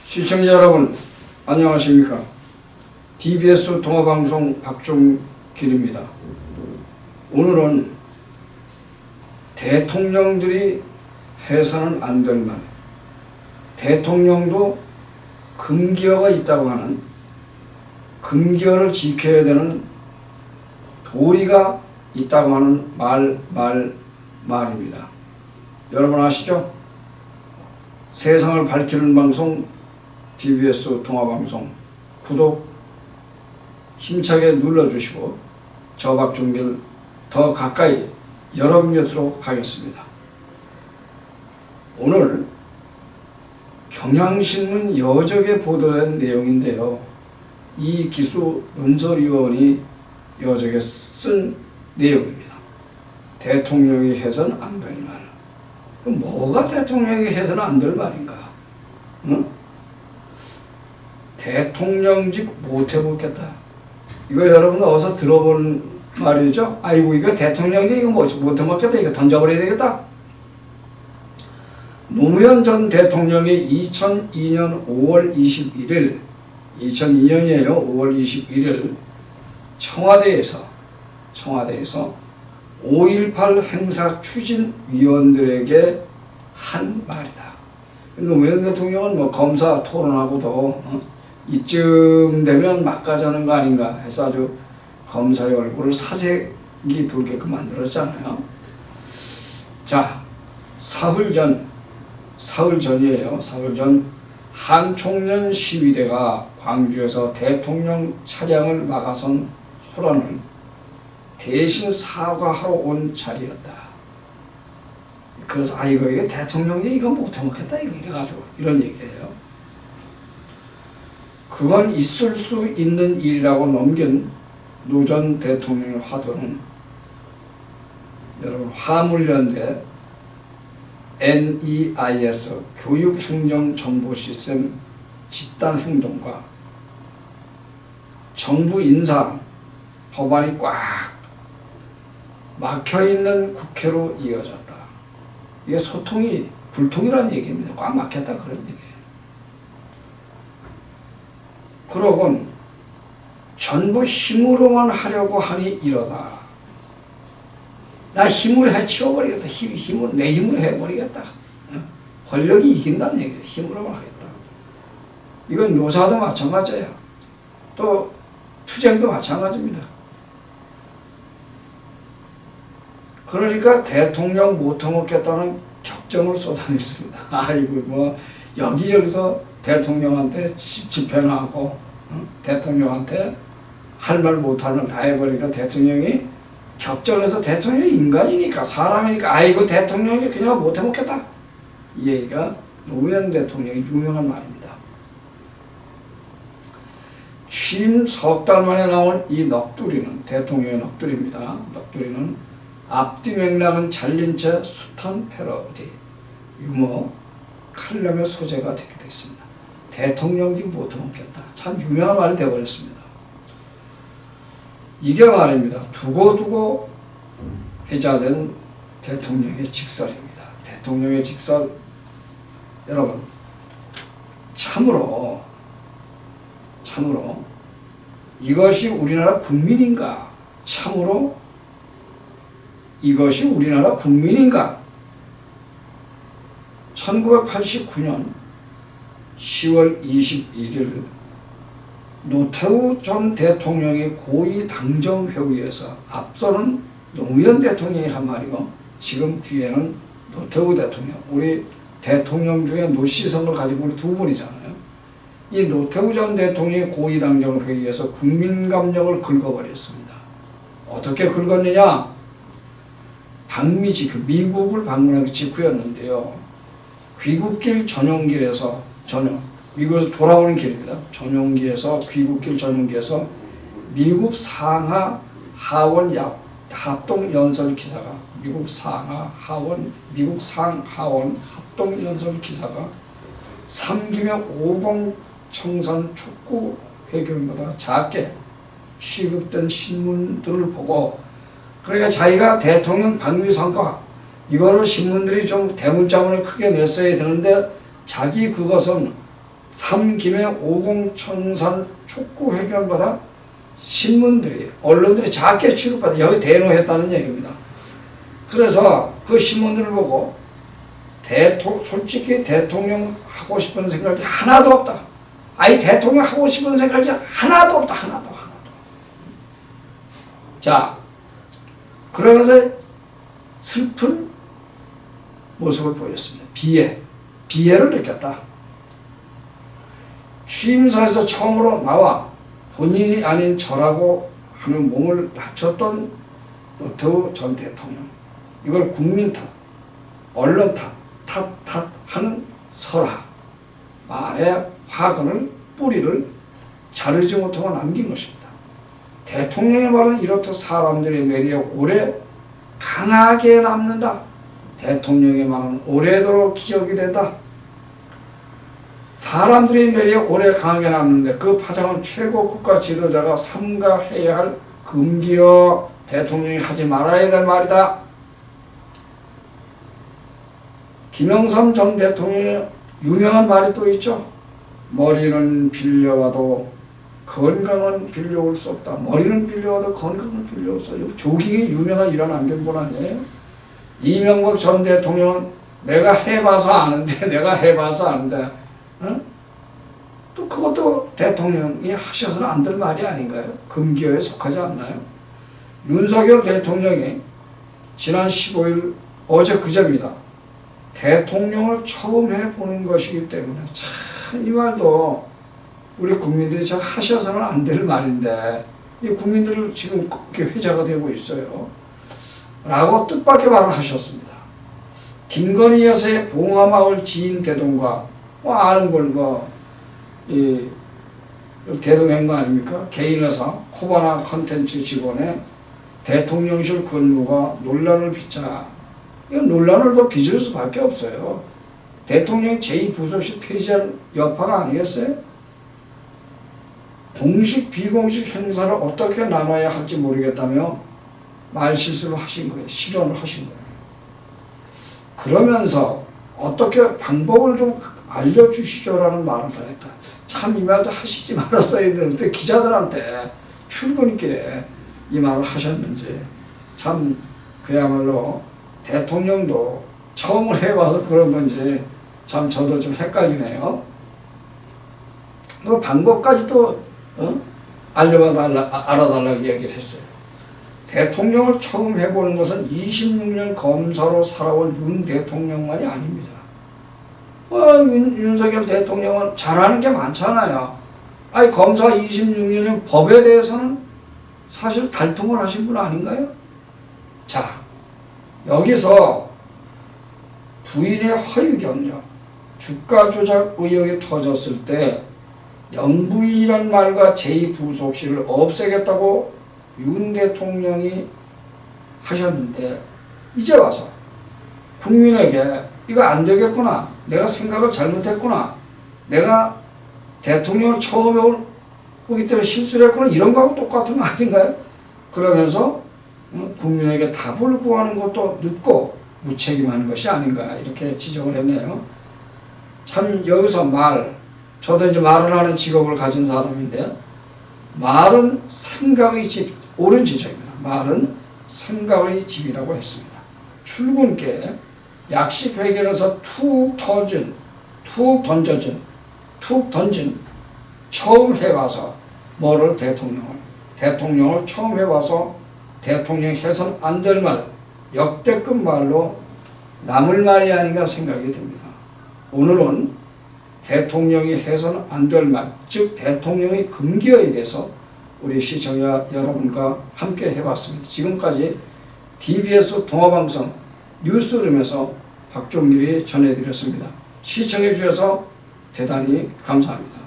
시청자 여러분 안녕하십니까. TBS 동아방송 박종길입니다. 오늘은 대통령들이 해서는 안 될 말, 대통령도 금기어가 있다고 하는, 금기어를 지켜야 되는 도리가 있다고 하는 말입니다. 여러분 아시죠? 세상을 밝히는 방송 TBS 동아방송 구독 힘차게 눌러주시고 저 박종길 더 가까이 여러분 곁으로 가겠습니다. 오늘 경향신문 여적에 보도된 내용인데요. 이기수 논설위원이 여적에 쓴 내용입니다. 대통령이 해서는 안 될 말. 그럼 뭐가 대통령이 해서는 안 될 말인가? 응? 대통령직 못 해보겠다. 이거 여러분 어디서 들어본 말이죠? 아이고 이거 대통령직 이거 못 해먹겠다. 이거 던져버려야 되겠다. 노무현 전 대통령이 2002년 5월 21일 2002년이에요. 5월 21일 청와대에서 5.18 행사 추진위원들에게 한 말이다. 노무현 대통령은 뭐 검사 토론하고도 이쯤 되면 막 가자는 거 아닌가 해서 아주 검사의 얼굴을 사색이 돌게끔 만들었잖아요. 자, 사흘 전이에요. 사흘 전 한총련 시위대가 광주에서 대통령 차량을 막아선 소란을 대신 사과하러 온 자리였다. 그래서 이거 대통령이 이거 못해먹겠다 이래가지고 이런 얘기예요. 그건 있을 수 있는 일이라고 넘긴 노 전 대통령의 화두는 여러분 화물연대 NEIS 교육행정정보시스템 집단행동과 정부 인사 법안이 꽉 막혀있는 국회로 이어졌다. 이게 소통이 불통이라는 얘기입니다. 꽉 막혔다 그런 얘기예요. 그러곤 전부 힘으로만 하려고 하니 이러다. 나 힘으로 해치워버리겠다. 내 힘으로 해버리겠다. 권력이 이긴다는 얘기예요. 힘으로만 하겠다. 이건 노사도 마찬가지예요. 또 투쟁도 마찬가지입니다. 그러니까 대통령 못해먹겠다는 격정을 쏟아냈습니다. 아이고 뭐 여기저기서 대통령한테 집행하고 대통령한테 할 말 못하는 다 해버리니까 대통령이 격정해서 대통령이 인간이니까 사람이니까 아이고 대통령이 그냥 못해먹겠다. 이 얘기가 노무현 대통령의 유명한 말입니다. 취임 석 달 만에 나온 이 넋두리는 대통령의 넋두리입니다. 넋두리는 앞뒤 맥락은 잘린 채 숱한 패러디, 유머, 칼럼의 소재가 되게 됐습니다. 대통령직 못해먹겠다. 참 유명한 말이 되어버렸습니다. 이게 말입니다. 두고두고 회자된 대통령의 직설입니다. 대통령의 직설, 여러분 참으로 이것이 우리나라 국민인가? 참으로 이것이 우리나라 국민인가? 1989년 10월 21일 노태우 전 대통령의 고위 당정회의에서 앞서는 노무현 대통령이 한 말이고 지금 뒤에는 노태우 대통령, 우리 대통령 중에 노시성을 가지고 우리 두 분이잖아요. 이 노태우 전 대통령의 고위 당정회의에서 국민감정을 긁어버렸습니다. 어떻게 긁었느냐? 방미 직후, 미국을 방문하기 직후였는데요. 귀국길 전용길에서 미국에서 돌아오는 길입니다. 전용기에서 귀국길 전용기에서 미국 상하 하원 합동 연설 기사가 미국 상하원 합동 연설 기사가 3기명 50 청산 촉구 회견보다 작게 취급된 신문들을 보고, 그러니까 자기가 대통령 방미 성과 이거를 신문들이 좀 대문자문을 크게 냈어야 되는데 자기 그것은 삼김의 오공천산 촉구 회견보다 신문들이 언론들이 작게 취급받아 여기 대노했다는 얘기입니다. 그래서 그 신문들을 보고 솔직히 대통령 하고 싶은 생각이 하나도 없다. 아니 대통령 하고 싶은 생각이 하나도 없다. 하나도. 자, 그러면서 슬픈 모습을 보였습니다. 비애를 느꼈다. 취임사에서 처음으로 나와 본인이 아닌 저라고 하는 몸을 낮췄던 노태우 전 대통령. 이걸 국민 탓, 언론 탓 하는 설화, 말의 화근을, 뿌리를 자르지 못하고 남긴 것입니다. 대통령의 말은 이렇듯 사람들의 뇌리에 오래 강하게 남는다. 대통령의 말은 오래도록 기억이 된다. 사람들의 뇌리에 오래 강하게 남는데 그 파장은 최고 국가 지도자가 삼가해야 할 금기어 대통령이 하지 말아야 될 말이다. 김영삼 전 대통령의 유명한 말이 또 있죠. 머리는 빌려와도 건강은 빌려올 수 없다. 머리는 빌려와도 건강은 빌려올 수 없다. 조깅의 유명한 이런 안경본 아니에요? 이명박 전 대통령은 내가 해봐서 아는데 응? 또 그것도 대통령이 하셔서는 안 될 말이 아닌가요? 금기어에 속하지 않나요? 윤석열 대통령이 지난 15일 어제 그제입니다. 대통령을 처음 해보는 것이기 때문에 참 이 말도 우리 국민들이 참 하셔서는 안 될 말인데 이 국민들을 지금 그렇게 회자가 되고 있어요. 라고 뜻밖의 말을 하셨습니다. 김건희 여사의 봉화마을 지인 대동과 아는 걸 이 대동행거 아닙니까? 개인 회사 코바나 컨텐츠 직원의 대통령실 근무가 논란을 빚자. 이건 논란을 더 빚을 수밖에 없어요. 대통령 제2부속실 폐지한 여파가 아니겠어요? 공식 비공식 행사를 어떻게 나눠야 할지 모르겠다며 말실수를 하신 거예요. 실언을 하신 거예요. 그러면서 어떻게 방법을 좀 알려주시죠라는 말을 더 했다. 참 이 말도 하시지 말았어야 되는데 기자들한테 출근길에 이 말을 하셨는지 참 그야말로 대통령도 처음을 해봐서 그런 건지 참 저도 좀 헷갈리네요. 그 방법까지 또 알아달라고 얘기를 했어요. 대통령을 처음 해보는 것은 26년 검사로 살아온 윤 대통령만이 아닙니다. 윤석열 대통령은 잘하는 게 많잖아요. 아니 검사 26년이면 법에 대해서는 사실 달통을 하신 분 아닌가요? 자, 여기서 부인의 허위 경력, 주가 조작 의혹이 터졌을 때 영부인이란 말과 제2부속실을 없애겠다고 윤 대통령이 하셨는데 이제 와서 국민에게 이거 안 되겠구나, 내가 생각을 잘못했구나, 내가 대통령을 처음 해보기 때문에 실수를 했구나, 이런 거하고 똑같은 거 아닌가요? 그러면서 국민에게 답을 구하는 것도 늦고 무책임한 것이 아닌가 이렇게 지적을 했네요. 참 여기서 저도 이제 말을 하는 직업을 가진 사람인데 말은 생각의 집, 옳은 지적입니다. 말은 생각의 집이라고 했습니다. 출근길 약식 회견에서 툭 던진 처음 해와서 뭐를 대통령을 처음 해와서 대통령 해선 안 될 말, 역대급 말로 남을 말이 아닌가 생각이 듭니다. 오늘은 대통령이 해서는 안 될 말, 즉 대통령의 금기어에 대해서 우리 시청자 여러분과 함께 해봤습니다. 지금까지 TBS 동아방송 뉴스룸에서 박종길이 전해드렸습니다. 시청해 주셔서 대단히 감사합니다.